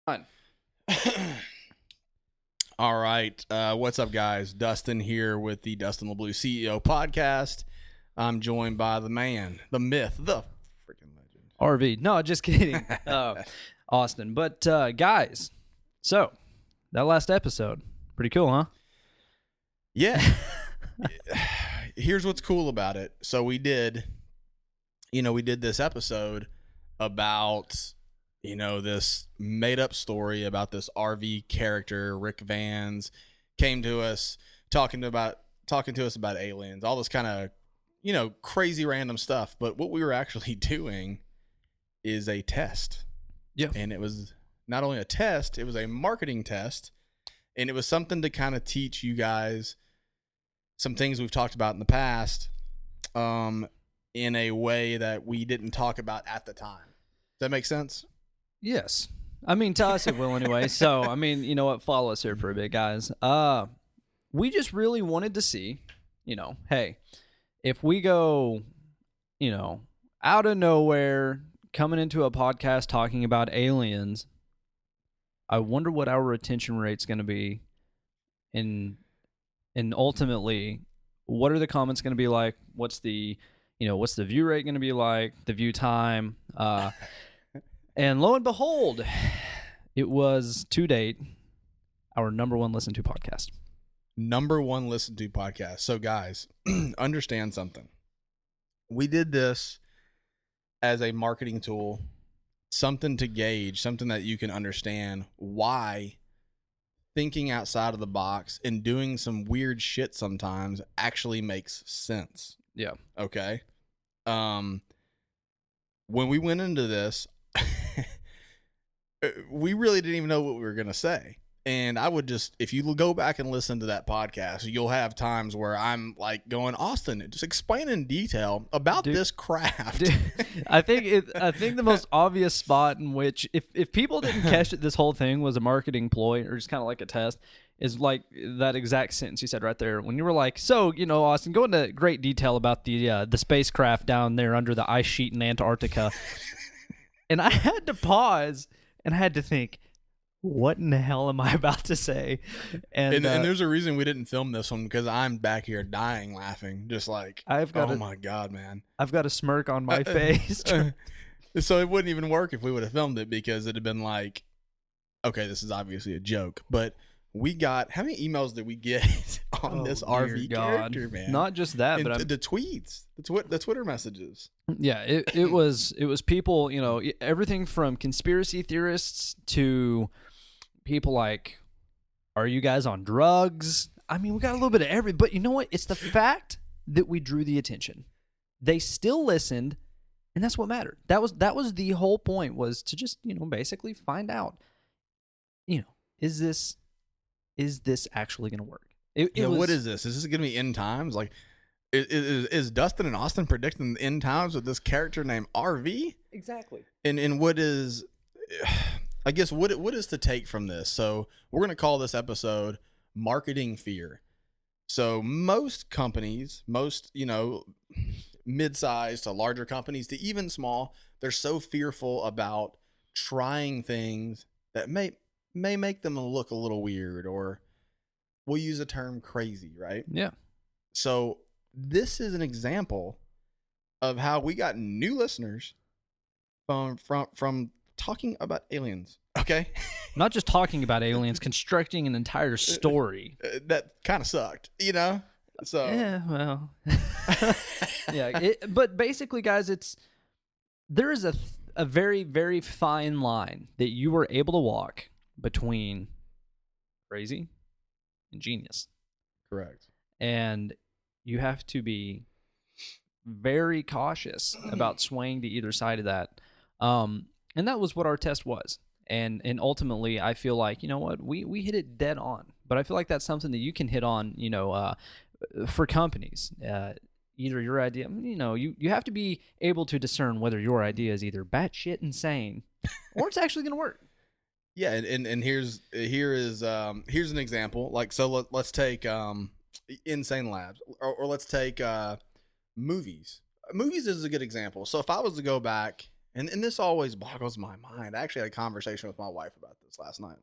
Fine. All right. What's up, guys? Dustin here with the Dustin LeBleu CEO podcast. I'm joined by the man, the myth, the freaking legend. RV. No, just kidding. Austin. But guys, so that last episode, pretty cool, huh? Yeah. Here's what's cool about it. So we did this episode about, this made up story about this RV character, Rick Vans, came to us talking to us about aliens, all this kind of, crazy random stuff. But what we were actually doing is a test. Yeah. And it was not only a test, it was a marketing test. And it was something to kind of teach you guys some things we've talked about in the past in a way that we didn't talk about at the time. Does that make sense? Yes. I mean, to us it will anyway. So, I mean, you know what? Follow us here for a bit, guys. We just really wanted to see, hey, if we go, out of nowhere, coming into a podcast talking about aliens, I wonder what our retention rate's going to be, and ultimately, what are the comments going to be like? What's the view rate going to be like? The view time, and lo and behold, it was to date our number one listened to podcast. Number one listened to podcast. So, guys, understand something. We did this as a marketing tool, something to gauge, something that you can understand why thinking outside of the box and doing some weird shit sometimes actually makes sense. Yeah. Okay. When we went into this, we really didn't even know what we were going to say. And I would just, if you go back and listen to that podcast, you'll have times where I'm like going, Austin, just explain in detail about this craft. Dude, I think the most obvious spot in which, if people didn't catch it, this whole thing was a marketing ploy or just kind of like a test, is like that exact sentence you said right there when you were like, so, Austin, go into great detail about the spacecraft down there under the ice sheet in Antarctica. And I had to pause and I had to think, what in the hell am I about to say? And there's a reason we didn't film this one, because I'm back here dying laughing, just like, my God, man. I've got a smirk on my face. So it wouldn't even work if we would have filmed it, because it'd have been like, okay, this is obviously a joke. But we got, how many emails did we get on this RV character, man? Not just that, but the tweets, the Twitter messages. Yeah, it was people, everything from conspiracy theorists to people like, are you guys on drugs? I mean, we got a little bit of every, but you know what? It's the fact that we drew the attention. They still listened, and that's what mattered. That was the whole point, was to just, basically find out, is this actually going to work? What is this? Is this going to be end times? Like, is Dustin and Austin predicting the end times with this character named RV? Exactly. And what is, I guess, what is to take from this? So we're going to call this episode Marketing Fear. So most companies, mid-sized to larger companies to even small, they're so fearful about trying things that may make them look a little weird, or we'll use the term crazy, right? Yeah. So this is an example of how we got new listeners from talking about aliens. Okay. Not just talking about aliens, constructing an entire story. That kind of sucked, So yeah, well, yeah. But basically, guys, there is a very, very fine line that you were able to walk between crazy and genius. Correct. And you have to be very cautious about swaying to either side of that. And that was what our test was. And ultimately, I feel like, you know what, we hit it dead on. But I feel like that's something that you can hit on, for companies. Either your idea, you have to be able to discern whether your idea is either batshit insane or it's actually going to work. Yeah, and here is an example. Like, so let's take Insane Labs, or let's take movies. Movies is a good example. So if I was to go back and this always boggles my mind. I actually had a conversation with my wife about this last night.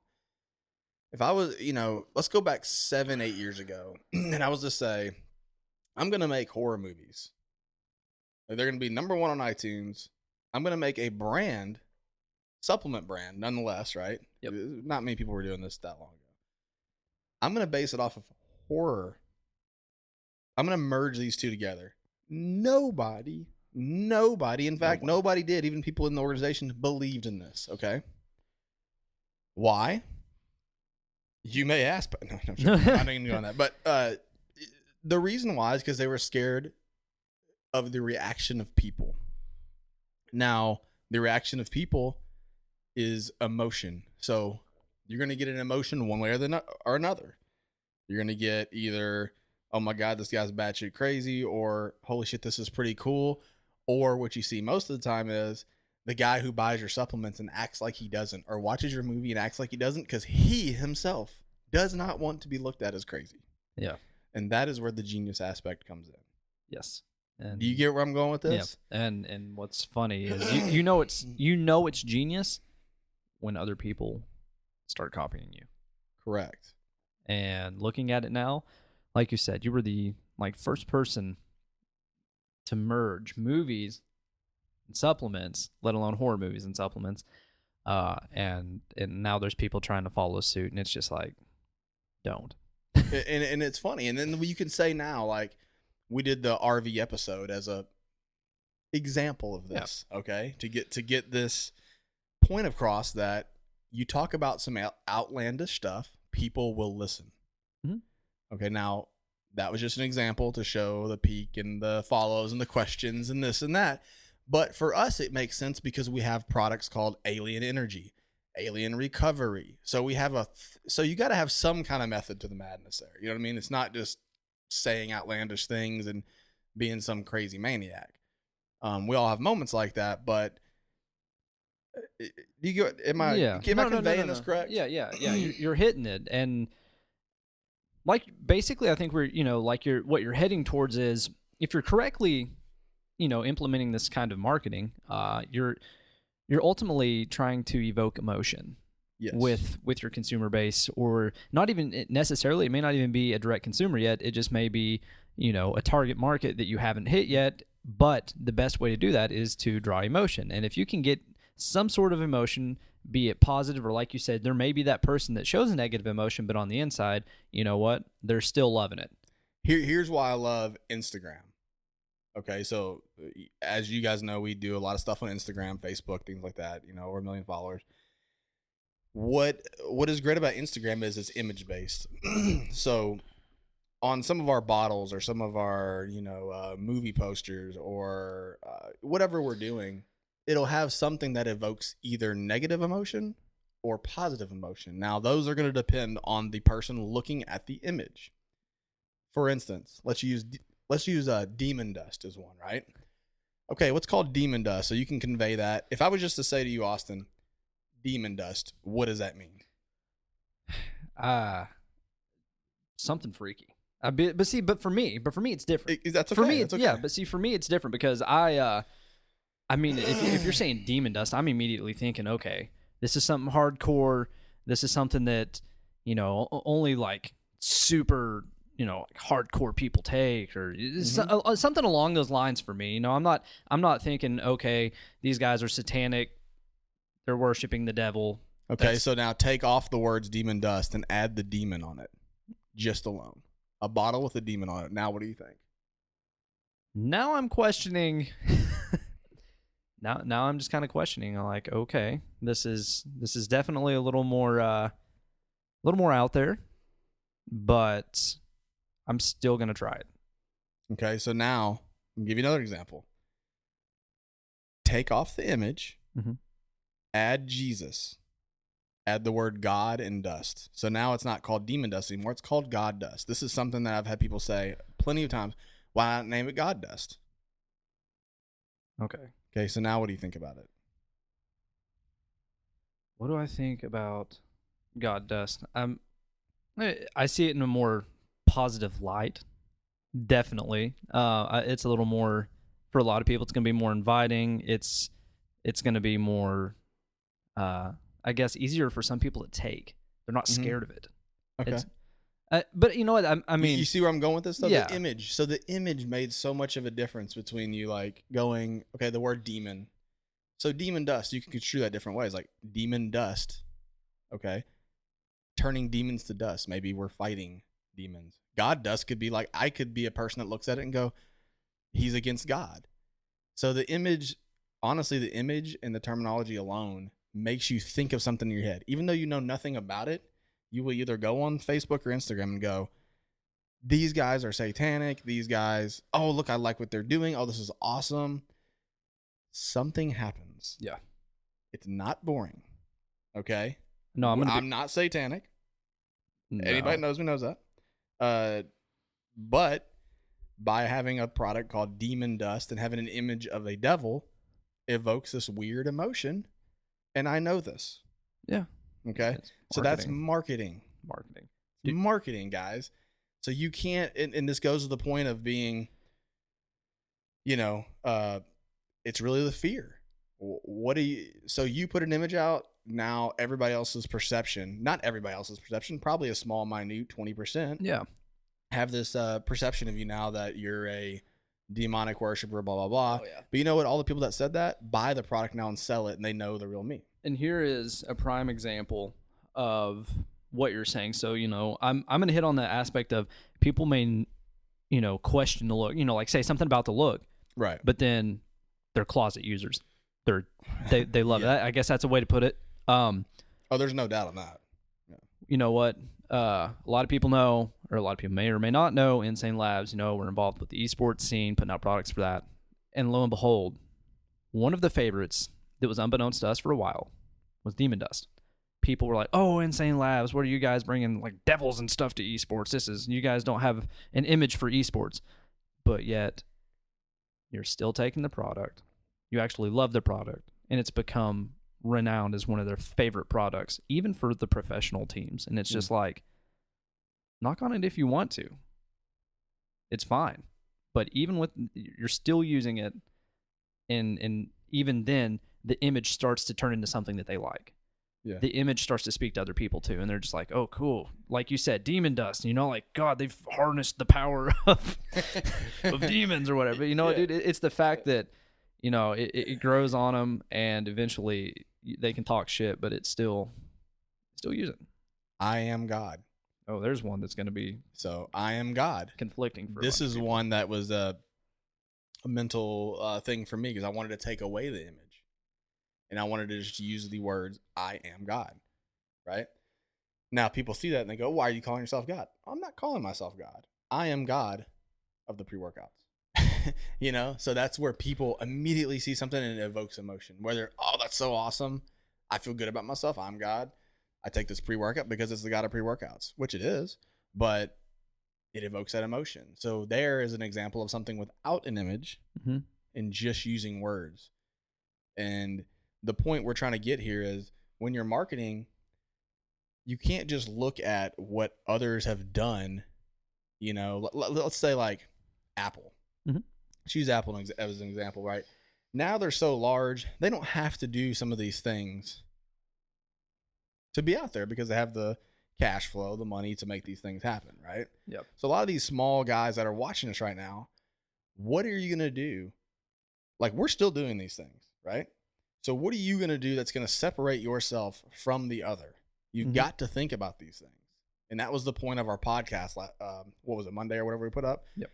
If I was, let's go back 7-8 years ago, and I was to say, I'm going to make horror movies. They're going to be number one on iTunes. I'm going to make a brand, supplement brand, nonetheless, right? Yep. Not many people were doing this that long ago. I'm going to base it off of horror. I'm going to merge these two together. Nobody, in fact, nobody did. Even people in the organization believed in this, okay? Why? You may ask, but no, I'm sure. I'm not going to go on that. But the reason why is because they were scared of the reaction of people. Now, the reaction of people is emotion. So you're going to get an emotion one way or another. You're going to get either, oh my God, this guy's batshit crazy, or holy shit, this is pretty cool. Or what you see most of the time is the guy who buys your supplements and acts like he doesn't, or watches your movie and acts like he doesn't because he himself does not want to be looked at as crazy. Yeah. And that is where the genius aspect comes in. Yes. And do you get where I'm going with this? Yeah. And what's funny is it's genius when other people start copying you. Correct. And looking at it now, like you said, you were the first person to merge movies and supplements, let alone horror movies and supplements. And now there's people trying to follow suit, and it's just like, don't. and it's funny. And then you can say now, like, we did the RV episode as a example of this, okay? To get this point across that you talk about some outlandish stuff, people will listen. Mm-hmm. Okay, now that was just an example to show the peak and the follows and the questions and this and that. But for us, it makes sense because we have products called Alien Energy, Alien Recovery. So we have so you got to have some kind of method to the madness there. You know what I mean? It's not just saying outlandish things and being some crazy maniac. We all have moments like that, but am I conveying this correct? Yeah. You're hitting it. And basically I think we're, what you're heading towards is, if you're correctly, implementing this kind of marketing, you're ultimately trying to evoke emotion. Yes. with your consumer base, or not even necessarily, it may not even be a direct consumer yet. It just may be, a target market that you haven't hit yet. But the best way to do that is to draw emotion. And if you can get some sort of emotion, be it positive, or like you said, there may be that person that shows a negative emotion, but on the inside, you know what? They're still loving it. Here's why I love Instagram. Okay, so as you guys know, we do a lot of stuff on Instagram, Facebook, things like that. We're 1 million followers. What is great about Instagram is it's image based. So on some of our bottles or some of our movie posters or whatever we're doing, it'll have something that evokes either negative emotion or positive emotion. Now those are going to depend on the person looking at the image. For instance, let's use demon dust as one, right? Okay, what's called demon dust? So you can convey that. If I was just to say to you, Austin, demon dust, what does that mean? Something freaky. But for me it's different. That's okay. For me, that's okay. Yeah, but see, for me it's different because I mean, if you're saying demon dust, I'm immediately thinking, okay, this is something hardcore. This is something that only super hardcore people take, or something along those lines for me. I'm not thinking, okay, these guys are satanic. They're worshiping the devil. Okay, so now take off the words demon dust and add the demon on it, just alone. A bottle with a demon on it. Now, what do you think? Now I'm questioning. now I'm just kind of questioning. I'm like, okay, this is definitely a little more out there, but I'm still gonna try it. Okay, so now I'll give you another example. Take off the image. Mm-hmm. Add Jesus, add the word God and dust. So now it's not called demon dust anymore. It's called God dust. This is something that I've had people say plenty of times. Why not name it God dust? Okay, so now what do you think about it? What do I think about God dust? I see it in a more positive light. Definitely. It's a little more, for a lot of people, it's going to be more inviting. It's it's going to be more, I guess, easier for some people to take. They're not scared of it. Okay. But you know what? I mean, you see where I'm going with this though? Yeah. The image. So the image made so much of a difference between you like going, okay, the word demon. So demon dust, you can construe that different ways. Like demon dust, okay, turning demons to dust. Maybe we're fighting demons. God dust could be like, I could be a person that looks at it and go, he's against God. So the image, honestly, the image and the terminology alone makes you think of something in your head. Even though you know nothing about it, you will either go on Facebook or Instagram and go, these guys are satanic. These guys, oh, look, I like what they're doing. Oh, this is awesome. Something happens. Yeah. It's not boring. Okay? No, I'm not satanic. No. Anybody knows me knows that. But by having a product called Demon Dust and having an image of a devil evokes this weird emotion. And I know this. Yeah. Okay? So that's marketing. Marketing, guys. So you can't, and this goes to the point of being, it's really the fear. So you put an image out, now everybody else's perception, not everybody else's perception, probably a small, minute 20%. Yeah. Have this perception of you now that you're a demonic worshiper, blah, blah, blah. Oh, yeah. But you know what? All the people that said that buy the product now and sell it, and they know the real me. And here is a prime example of what you're saying. So, I'm going to hit on the aspect of people may, question the look, like say something about the look. Right. But then they're closet users. They love it. I guess that's a way to put it. There's no doubt on that. Yeah. You know what? A lot of people know, or a lot of people may or may not know, Insane Labs, we're involved with the esports scene, putting out products for that. And lo and behold, one of the favorites that was unbeknownst to us for a while was Demon Dust. People were like, oh, Insane Labs, what are you guys bringing like devils and stuff to esports? You guys don't have an image for esports. But yet, you're still taking the product. You actually love the product. And it's become renowned as one of their favorite products, even for the professional teams. And it's just like, knock on it if you want to. It's fine. But even with, you're still using it, and even then, the image starts to turn into something that they like. Yeah. The image starts to speak to other people too, and they're just like, "Oh, cool!" Like you said, demon dust. Like God, they've harnessed the power of demons or whatever. But dude, it's the fact that it grows on them, and eventually they can talk shit, but it's still use it. I am God. Oh, there's one that's going to be I am God. Conflicting. For this is one that was a mental thing for me because I wanted to take away the image. And I wanted to just use the words, I am God, right? Now, people see that and they go, why are you calling yourself God? I'm not calling myself God. I am God of the pre-workouts. So that's where people immediately see something and it evokes emotion. Whether, oh, that's so awesome. I feel good about myself. I'm God. I take this pre-workout because it's the God of pre-workouts, which it is, but it evokes that emotion. So there is an example of something without an image and just using words. And the point we're trying to get here is when you're marketing, you can't just look at what others have done. Let's say like Apple. Let's use Apple as an example, right? Now they're so large, they don't have to do some of these things to be out there because they have the cash flow, the money to make these things happen, right? Yep. So a lot of these small guys that are watching us right now, what are you going to do? Like, we're still doing these things, right? So what are you going to do that's going to separate yourself from the other? You've got to think about these things. And that was the point of our podcast. What was it, Monday or whatever we put up? Yep.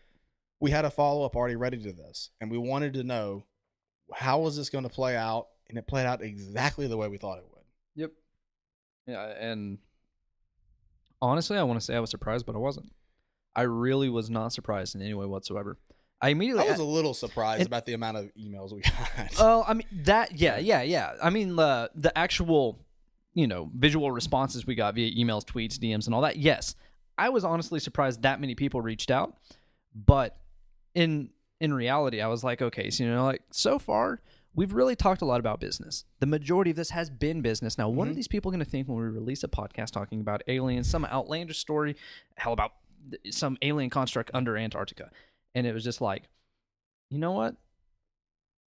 We had a follow-up already ready to this. And we wanted to know, how was this going to play out? And it played out exactly the way we thought it would. Yep. Yeah, and honestly, I want to say I was surprised, but I wasn't. I really was not surprised in any way whatsoever. I was a little surprised about the amount of emails we got. Oh, I mean yeah. I mean the actual, visual responses we got via emails, tweets, DMs, and all that. Yes, I was honestly surprised that many people reached out, but in reality, I was like, okay, so so far we've really talked a lot about business. The majority of this has been business. Now, what are these people going to think when we release a podcast talking about aliens, some outlandish story, hell, about some alien construct under Antarctica? And it was just like, you know what?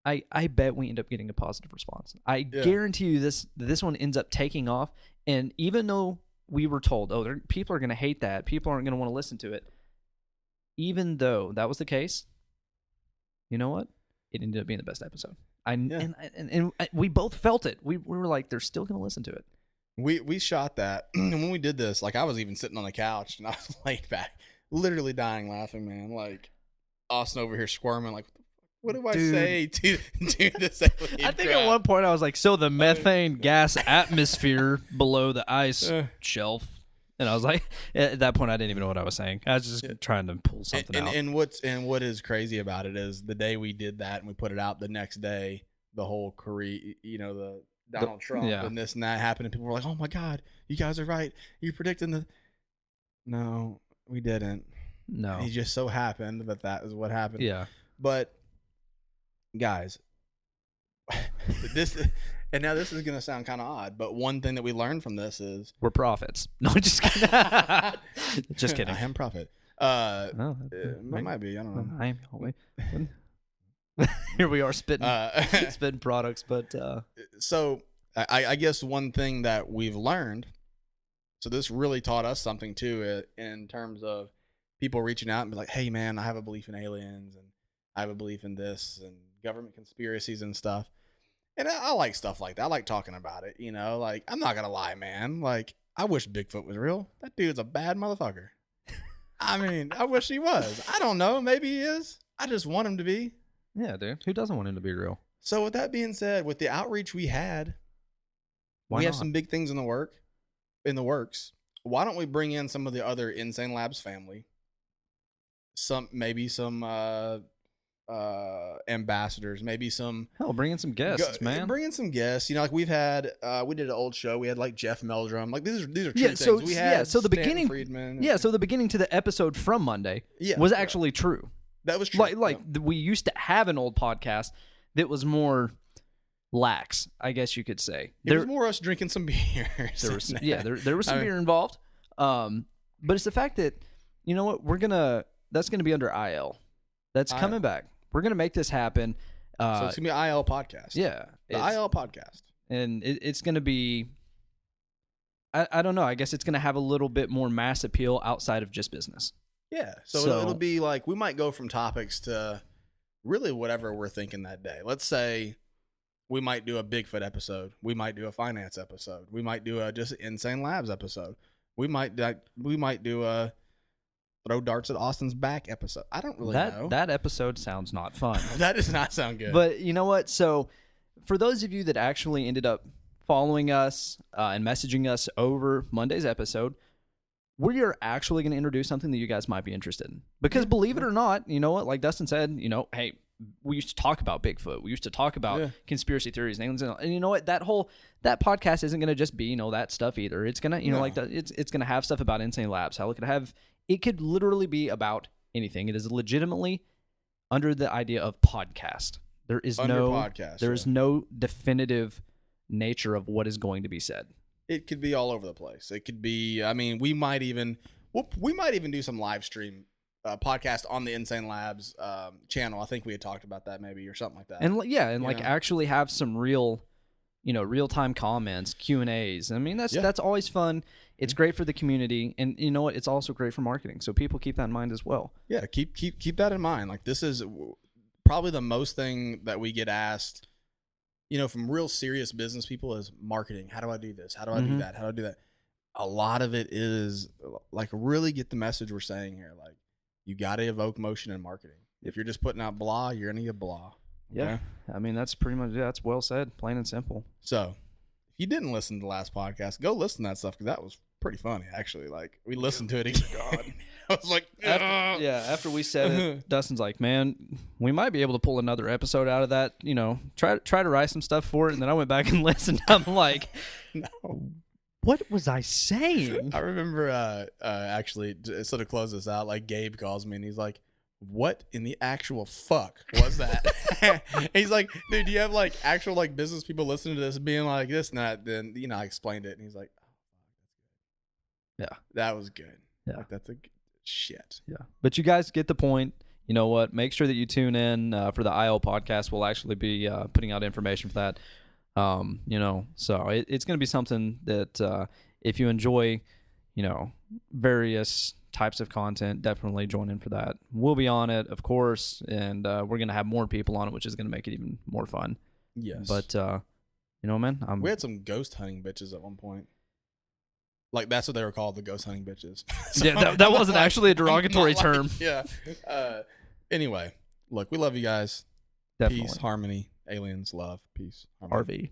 I bet we end up getting a positive response. I guarantee you this one ends up taking off. And even though we were told, people are going to hate that, people aren't going to want to listen to it, even though that was the case, you know what? It ended up being the best episode. And we both felt it. We were like, they're still going to listen to it. We shot that, and when we did this, like I was even sitting on the couch and I was laid back, literally dying laughing, man. Like Austin over here squirming, like, what do I say to this alien I think crap? at one point I was like, so the methane gas atmosphere below the ice shelf. And I was like, at that point, I didn't even know what I was saying. I was just trying to pull something out. And what is crazy about it is the day we did that and we put it out, the next day, the whole Korea, the Donald Trump and this and that happened, and people were like, "Oh my God, you guys are right. You're predicting the." No, we didn't. No, it just so happened that is what happened. Yeah, but guys, this. And now this is going to sound kind of odd, but one thing that we learned from this is... we're prophets. No, just kidding. Just kidding. I am prophet. Might be. I don't know. I am. Here we are spitting products. But So I guess one thing that we've learned, so this really taught us something too in terms of people reaching out and be like, hey, man, I have a belief in aliens and I have a belief in this and government conspiracies and stuff. And I like stuff like that. I like talking about it, like, I'm not going to lie, man. Like, I wish Bigfoot was real. That dude's a bad motherfucker. I mean, I wish he was. I don't know. Maybe he is. I just want him to be. Yeah, dude. Who doesn't want him to be real? So with that being said, with the outreach we had, we have some big things in the works. Why don't we bring in some of the other Insane Labs family? Maybe some ambassadors, maybe some bring in some guests, man. Bring in some guests. Like we've had, we did an old show. We had like Jeff Meldrum. Like these are true things. We had so the Stanton beginning, Friedman. So the beginning to the episode from Monday was actually true. That was true. We used to have an old podcast that was more lax, I guess you could say. There was more us drinking some beers. There was some beer involved. But it's the fact that, you know what, that's gonna be under IL. That's coming back. We're going to make this happen. So it's going to be IL podcast. Yeah. The IL podcast. And it's going to be, I don't know, I guess it's going to have a little bit more mass appeal outside of just business. Yeah. So it'll be like, we might go from topics to really whatever we're thinking that day. Let's say we might do a Bigfoot episode. We might do a finance episode. We might do just an Insane Labs episode. We might do a throw darts at Austin's back episode. I don't really know. That episode sounds not fun. That does not sound good. But you know what? So for those of you that actually ended up following us and messaging us over Monday's episode, we are actually going to introduce something that you guys might be interested in. Because believe it or not, you know what? Like Dustin said, hey, we used to talk about Bigfoot. We used to talk about conspiracy theories and aliens. And you know what? That podcast isn't going to just be, that stuff either. It's going to, it's going to have stuff about Insane Labs. How it could literally be about anything. It is legitimately under the idea of podcast. There is no definitive nature of what is going to be said. It could be all over the place. It could be, I mean, we might even do some live stream podcast on the Insane Labs channel. I think we had talked about that maybe or something like that. And actually have some real-time comments, Q&As. I mean, that's always fun. It's great for the community, and you know what? It's also great for marketing. So people keep that in mind as well. Yeah, keep that in mind. Like, this is probably the most thing that we get asked, from real serious business people is marketing. How do I do this? How do I do that? How do I do that? A lot of it is like really get the message we're saying here. Like, you got to evoke motion in marketing. If you're just putting out blah, you're gonna get blah. Okay? Yeah, I mean that's pretty much that's well said, plain and simple. So, if you didn't listen to the last podcast, go listen to that stuff because that was pretty funny actually. Like we listened to it again. God. I was like, after we said it, Dustin's like, man, we might be able to pull another episode out of that. Try to write some stuff for it, and then I went back and listened. I'm like, no. What was I saying? I remember actually, so to close this out, like Gabe calls me and he's like, what in the actual fuck was that? He's like, dude, do you have like actual like business people listening to this being like this and that? Then, I explained it and he's like, oh, that's good. Yeah. That was good. Yeah. Like, that's a good shit. Yeah. But you guys get the point. you know what? Make sure that you tune in for the IO podcast. We'll actually be putting out information for that. So it's going to be something that if you enjoy, various types of content, definitely join in for that. We'll be on it, of course, and we're going to have more people on it, which is going to make it even more fun. Yes. But, man, we had some ghost hunting bitches at one point. Like, that's what they were called, the ghost hunting bitches. So yeah, that wasn't actually a derogatory term. Yeah. Anyway, look, we love you guys. Definitely. Peace, harmony, aliens, love, peace, harmony. RV.